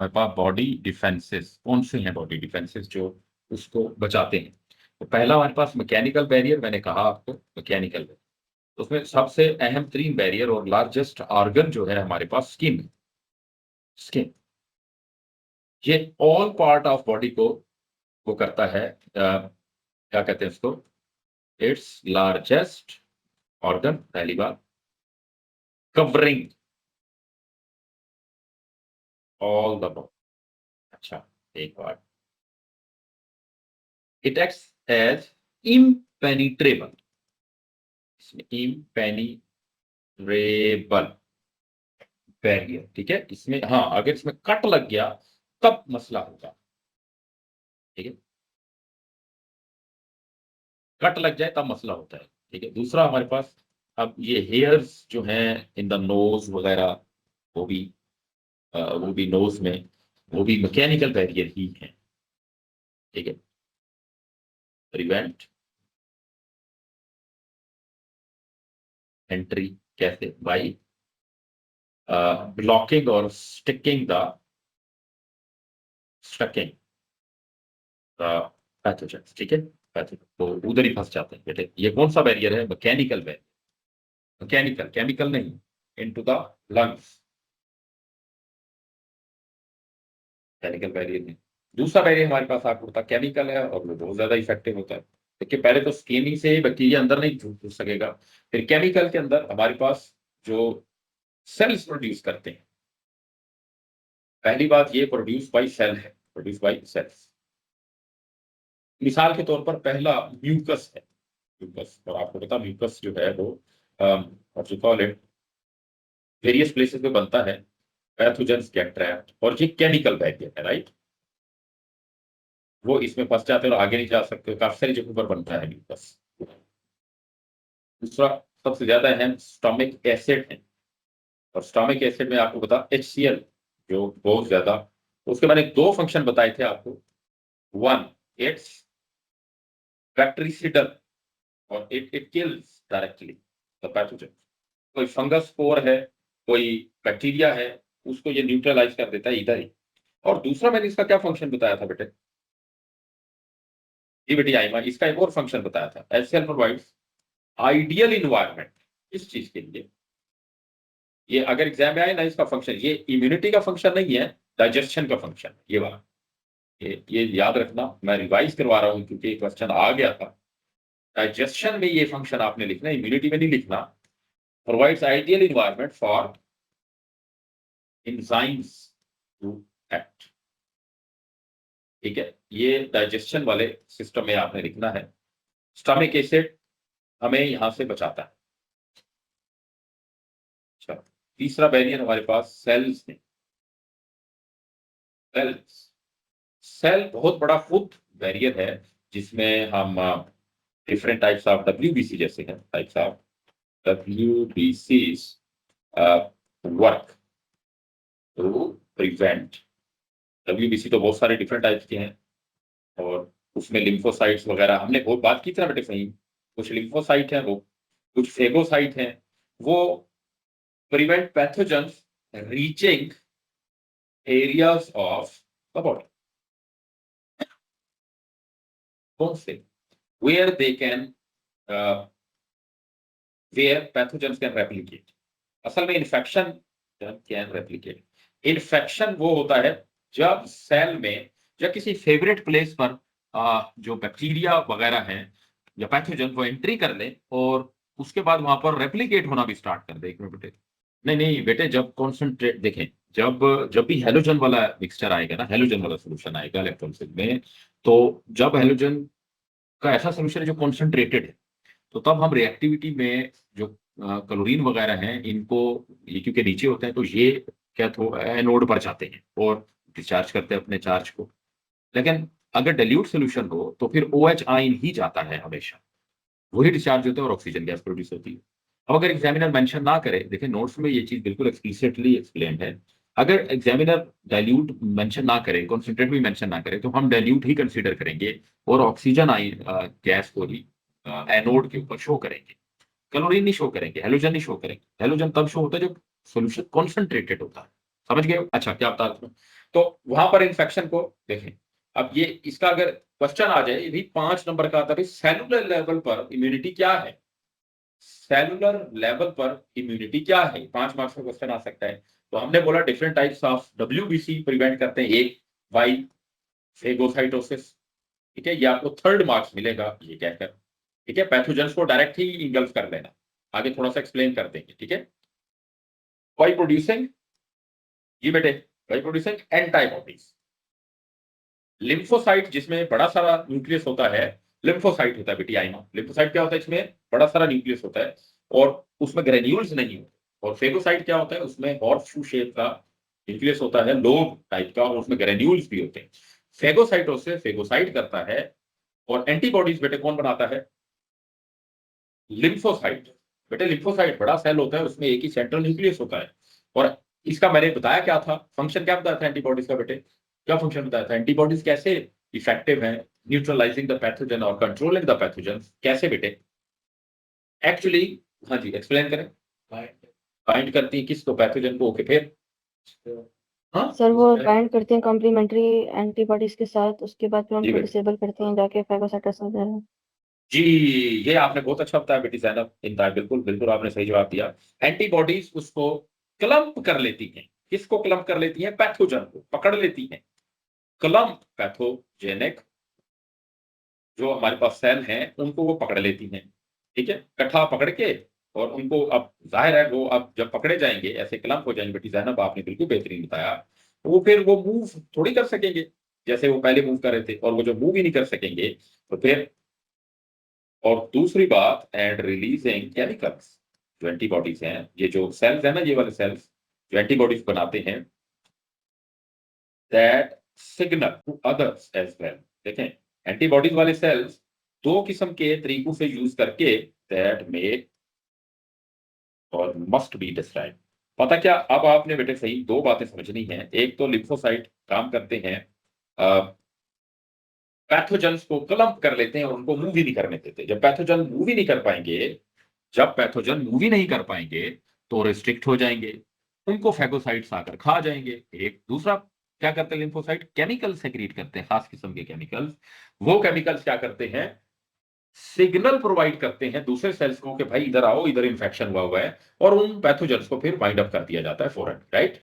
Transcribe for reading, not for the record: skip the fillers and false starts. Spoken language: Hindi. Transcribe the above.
हमारे पास बॉडी डिफेंसेस कौन से हैं, बॉडी डिफेंसेस जो उसको बचाते हैं। तो पहला हमारे पास मैकेनिकल बैरियर, मैंने कहा आपको मैकेनिकल, उसमें सबसे अहम तरीन बैरियर और लार्जेस्ट ऑर्गन जो है हमारे पास स्किन। स्किन ये ऑल पार्ट ऑफ बॉडी को वो करता है, क्या कहते हैं उसको, इट्स लार्जेस्ट ऑर्गन, पहली बात, कवरिंग ऑल द बॉडी। अच्छा, एक बार, इट एक्ट्स एज इम्पेनिट्रेबल, इसमें इम्पेनिट्रेबल बैरियर, ठीक है। इसमें हाँ, अगर इसमें कट लग गया तब मसला होगा, ठीक है, कट लग जाए तब मसला होता है, ठीक है। दूसरा हमारे पास, अब ये हेयर्स जो हैं इन द नोज वगैरह, वो भी वो भी नोज में, वो भी मैकेनिकल बैरियर ही है, ठीक है। प्रिवेंट एंट्री कैसे, बाई ब्लॉकिंग और स्टिकिंग द स्टकिंग द पैथोजन, ठीक है। पैथोजन तो उधर ही फंस जाते हैं बेटे। ये कौन सा बैरियर है, मैकेनिकल बैरियर, मैकेनिकल, केमिकल नहीं, into the lungs, mechanical barrier नहीं। दूसरा बैरियर हमारे पास आपको पता केमिकल है, और वो बहुत ज्यादा इफेक्टिव होता है। देखिए, पहले तो स्किन से बैक्टीरिया अंदर नहीं घुस सकेगा, फिर केमिकल के अंदर हमारे पास जो सेल्स प्रोड्यूस करते हैं, पहली बात ये प्रोड्यूस बाय सेल है, प्रोड्यूस बाय सेल्स। मिसाल के तौर पर पहला म्यूकस है, म्यूकस, और आपको पता म्यूकस जो है वो what you call it, various places पे बनता है, पैथोजेंस गेट ट्रैप्ड, और ये केमिकल बैरियर है, राइट। वो इसमें फंस जाते हैं और आगे नहीं जा सकते, काफी सारी जगहों पर बनता है म्यूकस। दूसरा सबसे ज्यादा अहम स्टोमिक एसिड है, और स्टोमिक एसिड में आपको पता HCl जो बहुत ज्यादा, उसके मैंने दो फंक्शन बताए थे आपको। वन, इट्स बैक्टीरिसिडल, और it it kills directly the pathogen. कोई फंगस स्पोर है, कोई बैक्टीरिया है, उसको ये न्यूट्रलाइज कर देता है इधर ही। और दूसरा मैंने इसका क्या फंक्शन बताया था बेटे, ये बेटी आईमा, इसका एक और फंक्शन बताया था, HCl प्रोवाइड्स आइडियल इन्वायरमेंट, इस चीज के लिए। ये अगर एग्जाम में आए ना, इसका फंक्शन ये इम्यूनिटी का फंक्शन नहीं है, डाइजेशन का फंक्शन, ये वाला, ये याद रखना, मैं रिवाइज करवा रहा हूं क्योंकि क्वेश्चन आ गया था। डाइजेशन में ये फंक्शन आपने लिखना, इम्यूनिटी में नहीं लिखना। Provides ideal environment for enzymes to act, ठीक है। ये डाइजेशन वाले सिस्टम में आपने लिखना है। स्टमिक एसिड हमें यहां से बचाता है। अच्छा, तीसरा बैरियर हमारे पास सेल्स है। सेल्स, सेल बहुत बड़ा खुद बैरियर है, जिसमें हम डिफरेंट टाइप्स ऑफ WBC जैसे हैं, types of WBCs work to prevent. WBC तो बहुत सारे डिफरेंट टाइप्स के हैं, और उसमें लिम्फोसाइट्स वगैरह हमने बहुत बात की थी ना बेटे, सही। कुछ लिम्फोसाइट हैं, वो कुछ फेगोसाइट हैं, वो prevent pathogens reaching areas of the body. कौन से, where they can, where pathogens can replicate. असल में इन्फेक्शन कैन रेप्लिकेट, इन्फेक्शन वो होता है जब सेल में या किसी फेवरेट प्लेस पर जो बैक्टीरिया वगैरह है या पैथोजन वो एंट्री कर ले, और उसके बाद वहां पर रेप्लिकेट होना भी स्टार्ट कर दे। एक मिनट बेटे, नहीं नहीं बेटे, जब कॉन्सेंट्रेट देखें, जब जब भी हेलोजन वाला मिक्सचर आएगा ना, हेलोजन वाला सोल्यूशन आएगा इलेक्ट्रोलाइसिस में, तो जब हेलोजन का ऐसा सोल्यूशन है जो कॉन्सेंट्रेटेड है, तो तब हम रिएक्टिविटी में जो क्लोरीन वगैरह हैं इनको, ये क्योंकि नीचे होते हैं तो ये क्या थो एनोड पर जाते हैं और डिस्चार्ज करते हैं अपने चार्ज को। लेकिन अगर डाइल्यूट सॉल्यूशन हो तो फिर OH आयन ही जाता है हमेशा, वही डिस्चार्ज होता है और ऑक्सीजन गैस प्रोड्यूस होती है। अब अगर एग्जामिनर मेंशन ना करे, देखिए नोट्स में ये चीज बिल्कुल एक्सप्लिसिटली एक्सप्लेन्ड है, अगर एग्जामिनर डाइल्यूट मेंशन ना करे, कॉन्सेंट्रेट भी मेंशन ना करे, तो हम डाइल्यूट ही कंसीडर करेंगे और ऑक्सीजन आई गैस को ही एनोड के ऊपर शो करेंगे। क्लोरीन नहीं शो करेंगे, हेलोजन नहीं शो करेंगे। हेलोजन तब शो होता है जब सॉल्यूशन कॉन्सेंट्रेटेड होता है, समझ गए? अच्छा, क्या बता रहा था? तो वहां पर इन्फेक्शन को देखें। अब ये इसका अगर क्वेश्चन आ जाए, ये भी 5 नंबर का आता है, सेलुलर लेवल पर इम्यूनिटी क्या है? सेलुलर लेवल पर इम्यूनिटी क्या है? 5 मार्क्स का क्वेश्चन आ सकता है। तो हमने बोला different types of WBC prevent करते हैं। एक वाई फेगोसाइटोसिस, ठीक है, ये आपको 3rd मार्क्स मिलेगा ये कहकर, ठीक है। पैथोजेंस को डायरेक्ट ही इंगल्फ कर लेना, आगे थोड़ा सा एक्सप्लेन कर देंगे, ठीक है। वाई प्रोड्यूसिंग, जी बेटे, वाई प्रोड्यूसिंग एंटाइबॉडीज। लिम्फोसाइट जिसमें बड़ा सारा न्यूक्लियस होता है, लिम्फोसाइट होता है बेटी, आई नो। लिम्फोसाइट क्या होता है? इसमें बड़ा सारा न्यूक्लियस होता है और उसमें ग्रेन्यूल्स नहीं होते। और फेगोसाइट क्या होता है? उसमें हॉर्स शू शेप का न्यूक्लियस होता है, लोब टाइप का, और उसमें ग्रेन्यूल्स भी होते हैं। फेगोसाइटोसिस फेगोसाइट करता है। और एंटीबॉडीज बेटे कौन बनाता है? लिम्फोसाइट। बेटे लिम्फोसाइट बड़ा सेल होता है, उसमें एक ही सेंट्रल न्यूक्लियस होता है। और इसका मैंने बताया क्या था, फंक्शन क्या बताया था एंटीबॉडीज का बेटे? क्या फंक्शन बताया था? एंटीबॉडीज कैसे इफेक्टिव है न्यूट्रलाइजिंग द पैथोजन और कंट्रोलिंग द पैथोजन? कैसे बेटे? एक्चुअली, हाँ जी, एक्सप्लेन करें। बाइंड करती है किसको? पैथोजन को। ओके, फिर हाँ सर वो बाइंड करती हैं कॉम्प्लीमेंट्री एंटीबॉडीज के साथ, उसके बाद फिर जी उनको बेटे, डिसेबल करती हैं जाके फेगोसाइटोसिस वगैरह। जी, ये आपने बहुत अच्छा बताया बेटी ज़ैनब इंतहा, बिल्कुल बिल्कुल आपने सही जवाब दिया। एंटीबॉडीज उसको क्लम्प कर लेती हैं। किसको क्लम्प कर लेती हैं? पैथोजन को पकड़ लेती हैं। क्लम्प पैथोजेनिक जो हमारे पास सेल हैं उनको वो पकड़ लेती हैं, ठीक है, इकट्ठा पकड़ के। और उनको अब जाहिर है वो अब जब पकड़े जाएंगे, ऐसे क्लम्प हो जाएंगे बेटी ज़ैनब, आपने बिल्कुल बेहतरीन बताया। तो वो फिर वो मूव थोड़ी कर सकेंगे जैसे वो पहले मूव कर रहे थे, और वो जो मूव ही नहीं कर सकेंगे तो फिर। और दूसरी बात, एंड रिलीजिंग केमिकल्स, जो एंटीबॉडीज हैं, ये जो सेल्स है ना, ये वाले सेल्स जो एंटीबॉडीज बनाते हैं, that signal to others as well. देखें, एंटीबॉडीज वाले सेल्स दो किस्म के तरीकों से यूज करके दैट मे और मस्ट बी डिस्क्राइब। पता क्या, अब आपने बेटे सही दो बातें समझनी है। एक तो लिम्फोसाइट काम करते हैं, पैथोजेंस को क्लम्प कर लेते हैं और उनको मूव ही नहीं करने देते। जब पैथोजन मूव ही नहीं कर पाएंगे, जब पैथोजन मूव ही नहीं कर पाएंगे तो रिस्ट्रिक्ट हो जाएंगे, उनको फेगोसाइट्स आकर खा जाएंगे। एक दूसरा क्या करते हैं लिम्फोसाइट? केमिकल सेक्रीट करते हैं, खास किस्म के केमिकल्स। वो केमिकल्स क्या करते हैं? सिग्नल प्रोवाइड करते हैं दूसरे सेल्स को कि भाई इधर आओ, इधर इंफेक्शन हुआ हुआ है, और उन पैथोजेंस को फिर वाइंड अप कर दिया जाता है फौरन, राइट।